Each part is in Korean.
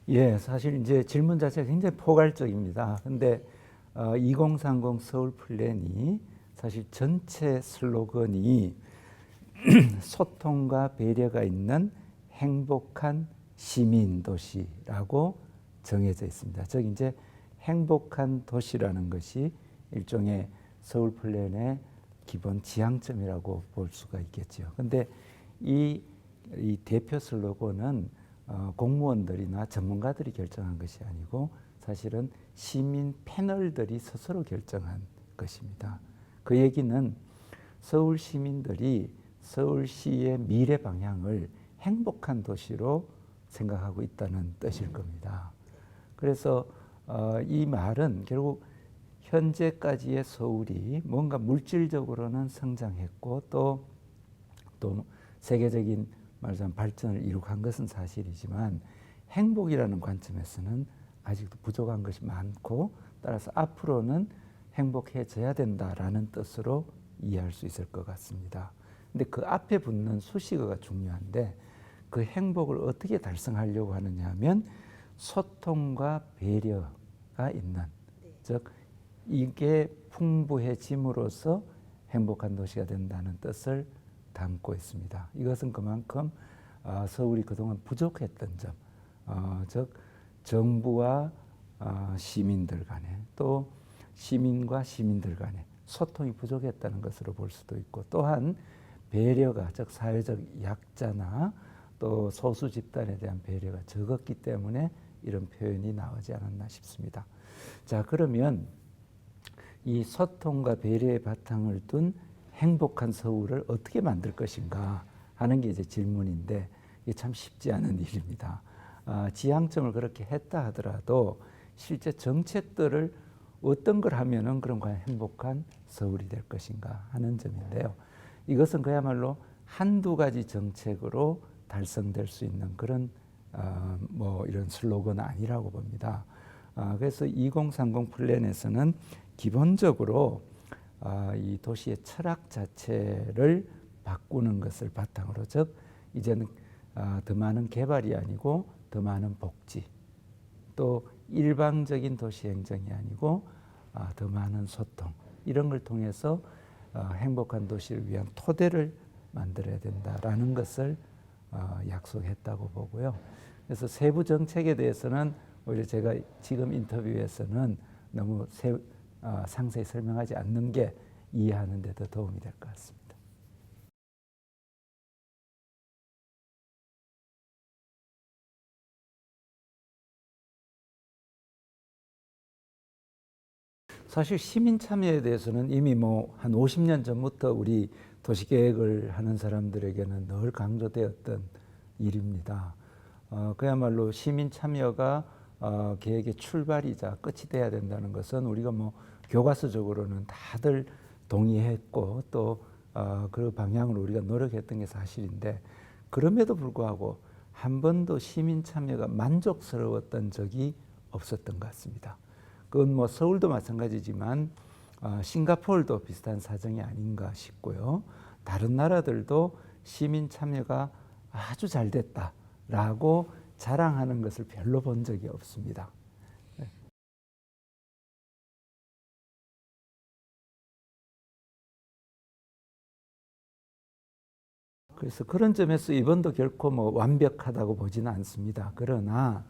예, 사실 이제 질문 자체가 굉장히 포괄적입니다. 근데 2030 서울 플랜이 사실 전체 슬로건이 소통과 배려가 있는 행복한 시민 도시라고 정해져 있습니다. 즉 이제 행복한 도시라는 것이 일종의 서울 플랜의 기본 지향점이라고 볼 수가 있겠죠. 근데 이 대표 슬로건은 공무원들이나 전문가들이 결정한 것이 아니고 사실은 시민 패널들이 스스로 결정한 것입니다. 그 얘기는 서울 시민들이 서울시의 미래 방향을 행복한 도시로 생각하고 있다는 뜻일 겁니다. 그래서 이 말은 결국 현재까지의 서울이 뭔가 물질적으로는 성장했고 또 세계적인 말하자면 발전을 이룩한 것은 사실이지만 행복이라는 관점에서는 아직도 부족한 것이 많고 따라서 앞으로는 행복해져야 된다라는 뜻으로 이해할 수 있을 것 같습니다. 근데 그 앞에 붙는 수식어가 중요한데 그 행복을 어떻게 달성하려고 하느냐 하면 소통과 배려가 있는, 즉 이게 풍부해짐으로써 행복한 도시가 된다는 뜻을 담고 있습니다. 이것은 그만큼 서울이 그동안 부족했던 점, 즉 정부와 시민들 간에 또 시민과 시민들 간에 소통이 부족했다는 것으로 볼 수도 있고 또한 배려가 즉 사회적 약자나 또 소수 집단에 대한 배려가 적었기 때문에 이런 표현이 나오지 않았나 싶습니다. 자, 그러면 이 소통과 배려의 바탕을 둔 행복한 서울을 어떻게 만들 것인가 하는 게 이제 질문인데 이게 참 쉽지 않은 일입니다. 지향점을 그렇게 했다 하더라도 실제 정책들을 어떤 걸 하면은 그런 과연 행복한 서울이 될 것인가 하는 점인데요. 이것은 그야말로 한두 가지 정책으로 달성될 수 있는 그런 뭐 이런 슬로건은 아니라고 봅니다. 그래서 2030 플랜에서는 기본적으로 이 도시의 철학 자체를 바꾸는 것을 바탕으로, 즉 이제는 더 많은 개발이 아니고 더 많은 복지, 또 일방적인 도시 행정이 아니고 더 많은 소통, 이런 걸 통해서 행복한 도시를 위한 토대를 만들어야 된다라는 것을 약속했다고 보고요. 그래서 세부 정책에 대해서는 오히려 제가 지금 인터뷰에서는 너무 상세히 설명하지 않는 게 이해하는 데 더 도움이 될 것 같습니다. 사실 시민 참여에 대해서는 이미 뭐 한 50년 전부터 우리 도시계획을 하는 사람들에게는 늘 강조되었던 일입니다. 그야말로 시민 참여가 계획의 출발이자 끝이 돼야 된다는 것은 우리가 뭐 교과서적으로는 다들 동의했고 또 그 방향으로 우리가 노력했던 게 사실인데 그럼에도 불구하고 한 번도 시민 참여가 만족스러웠던 적이 없었던 것 같습니다. 그건 뭐 서울도 마찬가지지만 싱가포르도 비슷한 사정이 아닌가 싶고요. 다른 나라들도 시민 참여가 아주 잘 됐다라고 자랑하는 것을 별로 본 적이 없습니다. 그래서 그런 점에서 이번도 결코 뭐 완벽하다고 보지는 않습니다. 그러나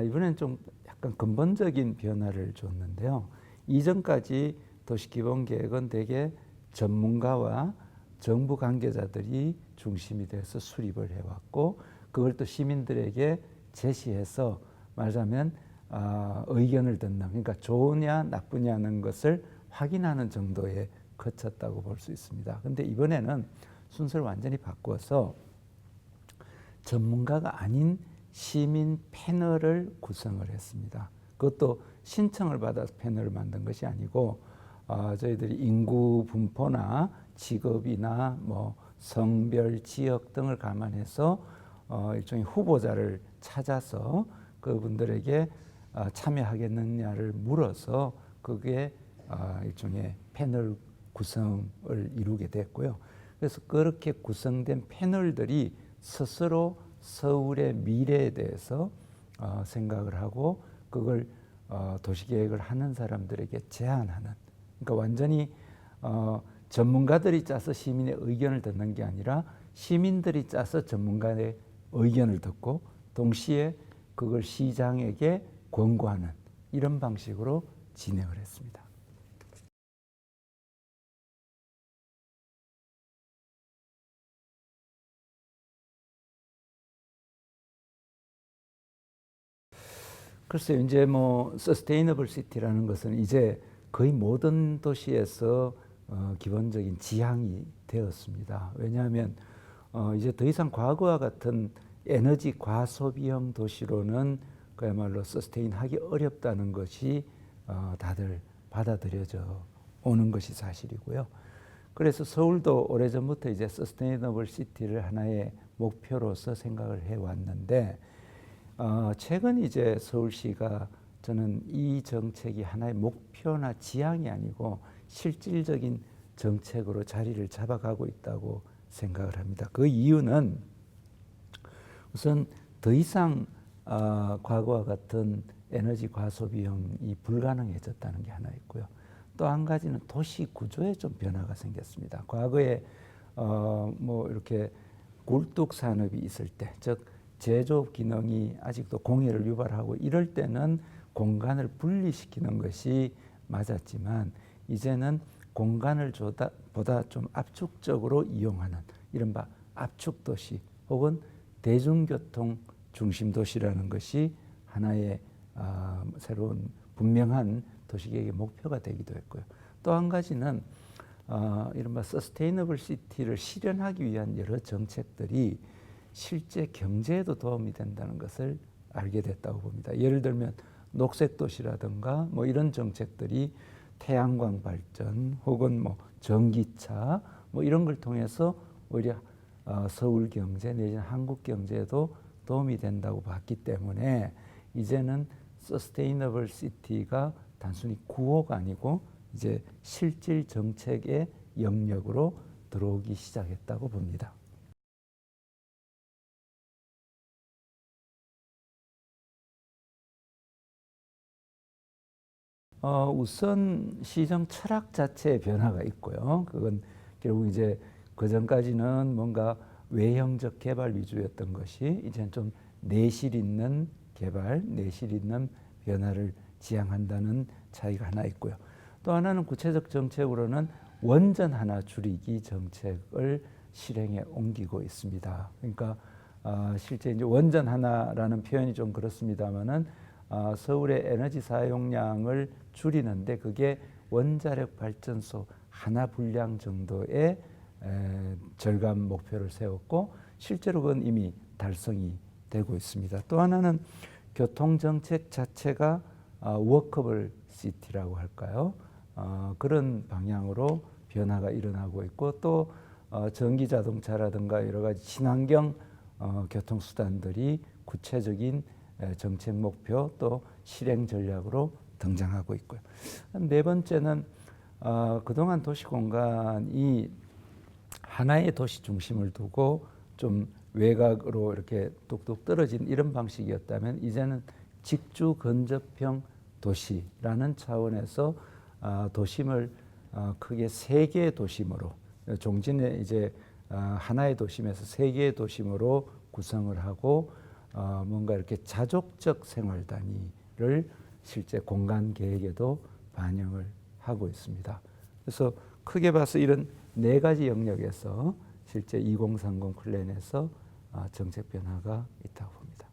이번엔 좀 약간 근본적인 변화를 줬는데요. 이전까지 도시기본계획은 대개 전문가와 정부 관계자들이 중심이 돼서 수립을 해왔고 그걸 또 시민들에게 제시해서 말하자면 의견을 듣는, 그러니까 좋으냐 나쁘냐는 것을 확인하는 정도에 그쳤다고 볼 수 있습니다. 그런데 이번에는 순서를 완전히 바꿔서 전문가가 아닌 시민 패널을 구성을 했습니다. 그것도 신청을 받아서 패널을 만든 것이 아니고 저희들이 인구 분포나 직업이나 뭐 성별, 지역 등을 감안해서 일종의 후보자를 찾아서 그분들에게 참여하겠느냐를 물어서 그게 일종의 패널 구성을 이루게 됐고요. 그래서 그렇게 구성된 패널들이 스스로 서울의 미래에 대해서 생각을 하고 그걸 도시계획을 하는 사람들에게 제안하는, 그러니까 완전히 전문가들이 짜서 시민의 의견을 듣는 게 아니라 시민들이 짜서 전문가의 의견을 듣고 동시에 그걸 시장에게 권고하는 이런 방식으로 진행을 했습니다. 글쎄요, 이제 뭐 서스테이너블 시티라는 것은 이제 거의 모든 도시에서 기본적인 지향이 되었습니다. 왜냐하면 이제 더 이상 과거와 같은 에너지 과소비형 도시로는 그야말로 서스테인하기 어렵다는 것이 다들 받아들여져 오는 것이 사실이고요. 그래서 서울도 오래전부터 이제 서스테이너블 시티를 하나의 목표로서 생각을 해왔는데 최근 이제 서울시가 저는 이 정책이 하나의 목표나 지향이 아니고 실질적인 정책으로 자리를 잡아가고 있다고 생각을 합니다. 그 이유는 우선 더 이상 과거와 같은 에너지 과소비형이 불가능해졌다는 게 하나 있고요. 또 한 가지는 도시 구조에 좀 변화가 생겼습니다. 과거에 뭐 이렇게 굴뚝 산업이 있을 때, 즉 제조업 기능이 아직도 공해를 유발하고 이럴 때는 공간을 분리시키는 것이 맞았지만 이제는 공간을 보다 좀 압축적으로 이용하는 이른바 압축도시 혹은 대중교통 중심 도시라는 것이 하나의 새로운 분명한 도시계획의 목표가 되기도 했고요. 또 한 가지는 이른바 서스테이너블 시티를 실현하기 위한 여러 정책들이 실제 경제에도 도움이 된다는 것을 알게 됐다고 봅니다. 예를 들면 녹색 도시라든가 뭐 이런 정책들이 태양광 발전 혹은 뭐 전기차 뭐 이런 걸 통해서 오히려 서울 경제 내지는 한국 경제에도 도움이 된다고 봤기 때문에 이제는 서스테이너블 시티가 단순히 구호가 아니고 이제 실질 정책의 영역으로 들어오기 시작했다고 봅니다. 우선 시정 철학 자체의 변화가 있고요. 그건 결국 이제 그전까지는 뭔가 외형적 개발 위주였던 것이 이제는 좀 내실 있는 개발, 내실 있는 변화를 지향한다는 차이가 하나 있고요. 또 하나는 구체적 정책으로는 원전 하나 줄이기 정책을 실행에 옮기고 있습니다. 그러니까 실제 이제 원전 하나라는 표현이 좀 그렇습니다만은 서울의 에너지 사용량을 줄이는데 그게 원자력 발전소 하나 분량 정도의 절감 목표를 세웠고 실제로 그건 이미 달성이 되고 있습니다. 또 하나는 교통정책 자체가 워커블 시티라고 할까요? 그런 방향으로 변화가 일어나고 있고 또 전기 자동차라든가 여러 가지 친환경 교통수단들이 구체적인 정책 목표 또 실행 전략으로 등장하고 있고요. 네 번째는 그동안 도시 공간이 하나의 도시 중심을 두고 좀 외곽으로 이렇게 뚝뚝 떨어진 이런 방식이었다면 이제는 직주 근접형 도시라는 차원에서 도심을 크게 세 개의 도심으로 종진의 이제 하나의 도심에서 세 개의 도심으로 구성을 하고 뭔가 이렇게 자족적 생활 단위를 실제 공간 계획에도 반영을 하고 있습니다. 그래서 크게 봐서 이런 네 가지 영역에서 실제 2030 플랜에서 정책 변화가 있다고 봅니다.